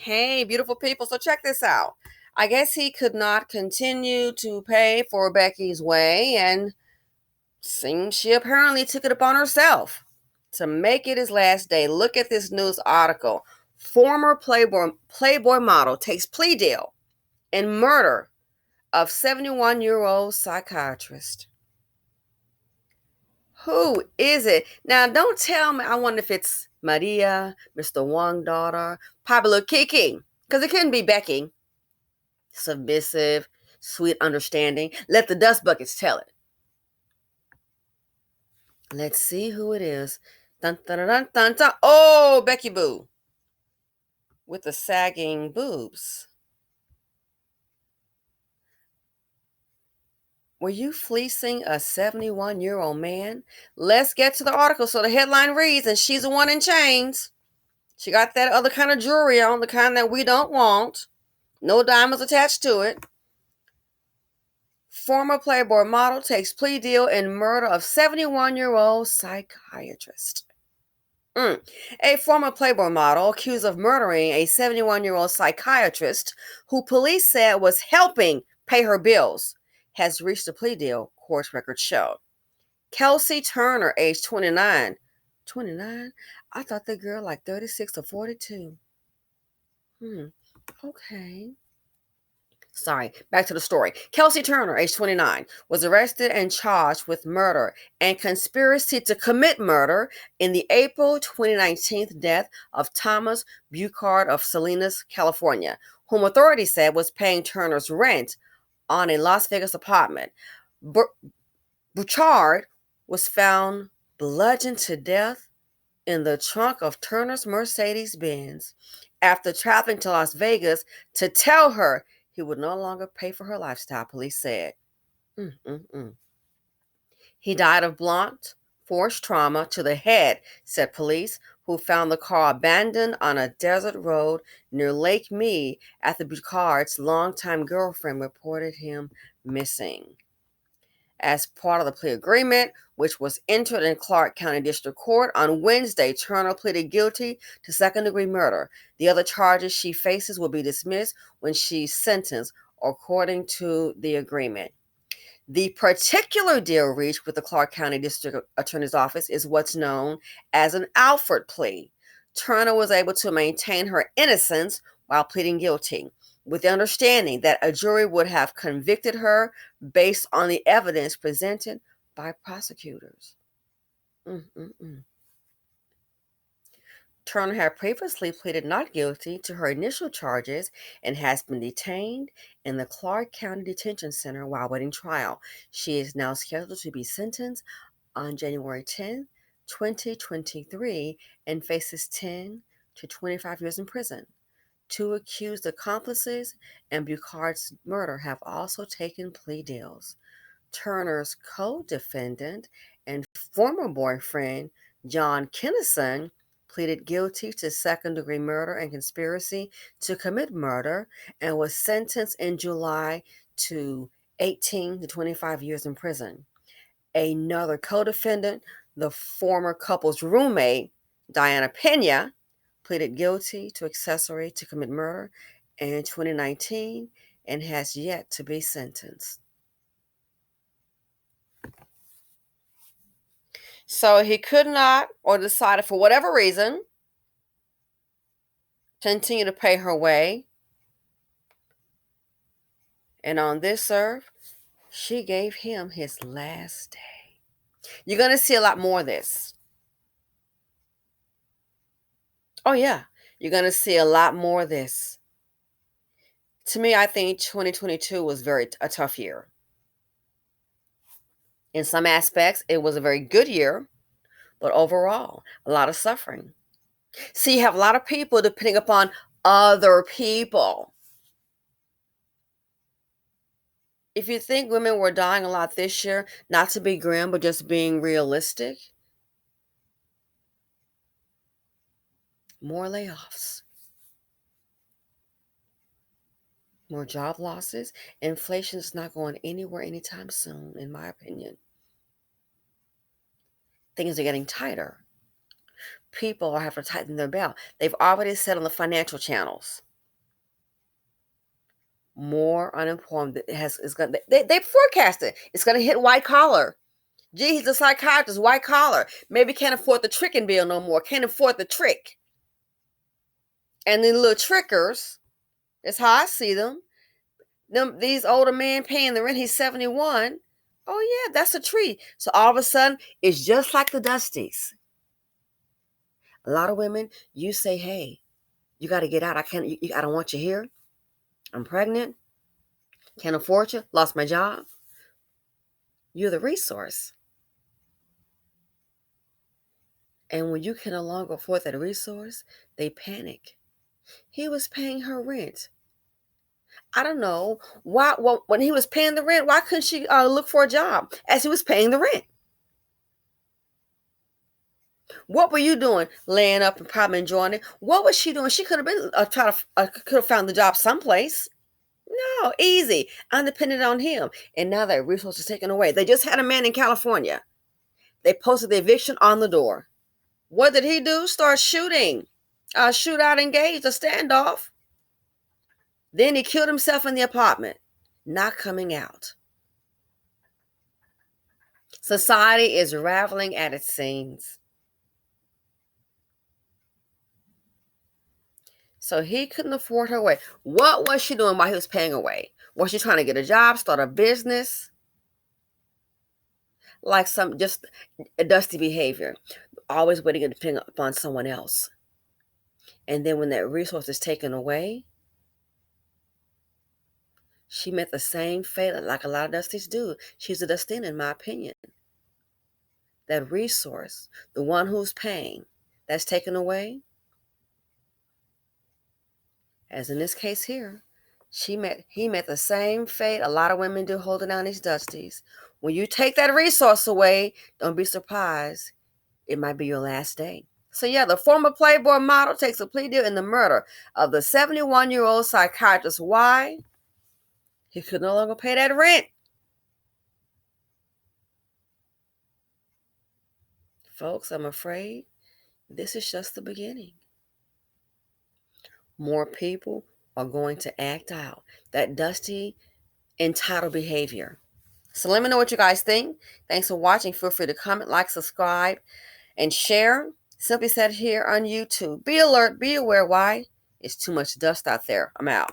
Hey, beautiful people. So check this out. I guess he could not continue to pay for Becky's way, and seems she apparently took it upon herself to make it his last day. Look at this news article. Former Playboy model takes plea deal in murder of 71-year-old psychiatrist. Who is it? Now, don't tell me. I wonder if it's Maria, Mr. Wong daughter, Pablo Kiki, because it couldn't be Becky. Submissive, sweet, understanding. Let the dust buckets tell it. Let's see who it is. Dun, dun, dun, dun, dun. Oh, Becky Boo with the sagging boobs. Were you fleecing a 71-year-old man? Let's get to the article. So the headline reads, and she's the one in chains. She got that other kind of jewelry on, the kind that we don't want. No diamonds attached to it. Former Playboy model takes plea deal in murder of 71-year-old psychiatrist. A former Playboy model accused of murdering a 71-year-old psychiatrist who police said was helping pay her bills has reached a plea deal, court records show. Kelsey Turner, age 29. 29? I thought the girl like 36 or 42. Okay. Sorry, back to the story. Kelsey Turner, age 29, was arrested and charged with murder and conspiracy to commit murder in the April 2019 death of Thomas Buchard of Salinas, California, whom authorities said was paying Turner's rent on a Las Vegas apartment. Buchard was found bludgeoned to death in the trunk of Turner's Mercedes-Benz after traveling to Las Vegas to tell her he would no longer pay for her lifestyle, police said. He died of blunt force trauma to the head, said police, who found the car abandoned on a desert road near Lake Mead after Buchard's longtime girlfriend reported him missing. As part of the plea agreement, which was entered in Clark County District Court on Wednesday, Turner pleaded guilty to second-degree murder. The other charges she faces will be dismissed when she's sentenced, according to the agreement. The particular deal reached with the Clark County District Attorney's Office is what's known as an Alford plea. Turner was able to maintain her innocence while pleading guilty, with the understanding that a jury would have convicted her based on the evidence presented by prosecutors. Turner had previously pleaded not guilty to her initial charges and has been detained in the Clark County Detention Center while waiting trial. She is now scheduled to be sentenced on January 10, 2023, and faces 10 to 25 years in prison. Two accused accomplices and Buchard's murder have also taken plea deals. Turner's co-defendant and former boyfriend, John Kennison, pleaded guilty to second-degree murder and conspiracy to commit murder and was sentenced in July to 18 to 25 years in prison. Another co-defendant, the former couple's roommate, Diana Pena, pleaded guilty to accessory to commit murder in 2019 and has yet to be sentenced. So he could not, or decided for whatever reason, continue to pay her way. And on this earth, she gave him his last day. You're going to see a lot more of this. Oh, yeah. You're going to see a lot more of this. To me, I think 2022 was a tough year. In some aspects, it was a very good year, but overall, a lot of suffering. See, you have a lot of people depending upon other people. If you think women were dying a lot this year, not to be grim, but just being realistic, more layoffs, more job losses. Inflation is not going anywhere anytime soon, in my opinion. Things are getting tighter. People are having to tighten their belt. They've already said on the financial channels, more unemployment. They forecast it. It's going to hit white collar. Gee, he's a psychiatrist, white collar. Maybe can't afford the tricking bill no more. Can't afford the trick. And then little trickers, that's how I see them. These older men paying the rent. He's 71. Oh yeah, that's a treat. So all of a sudden, it's just like the Dusties. A lot of women, you say, "Hey, you got to get out. I can't. I don't want you here. I'm pregnant. Can't afford you. Lost my job." You're the resource. And when you can no longer afford that resource, they panic. He was paying her rent. I don't know why. Well, when he was paying the rent, why couldn't she look for a job as he was paying the rent? What were you doing? Laying up and probably enjoying it. What was she doing? She could have been could have found the job someplace. No, easy, undependent on him. And now that resource is taken away. They just had a man in California. They posted the eviction on the door. What did he do? Start shooting. Shootout engaged, a standoff. Then he killed himself in the apartment, not coming out. Society is raveling at its seams. So he couldn't afford her way. What was she doing while he was paying away? Was she trying to get a job, start a business? Like some just a dusty behavior, always waiting to depend upon someone else. And then when that resource is taken away, she met the same fate like a lot of Dusties do. She's a Dustin, in my opinion. That resource, the one who's paying, that's taken away, as in this case here, he met the same fate a lot of women do holding down these Dusties. When you take that resource away, don't be surprised. It might be your last day. So yeah, the former Playboy model takes a plea deal in the murder of the 71-year-old psychiatrist. Why? He could no longer pay that rent. Folks, I'm afraid this is just the beginning. More people are going to act out that dusty, entitled behavior. So let me know what you guys think. Thanks for watching. Feel free to comment, like, subscribe, and share. Simply said here on YouTube. Be alert, be aware. Why? It's too much dust out there. I'm out.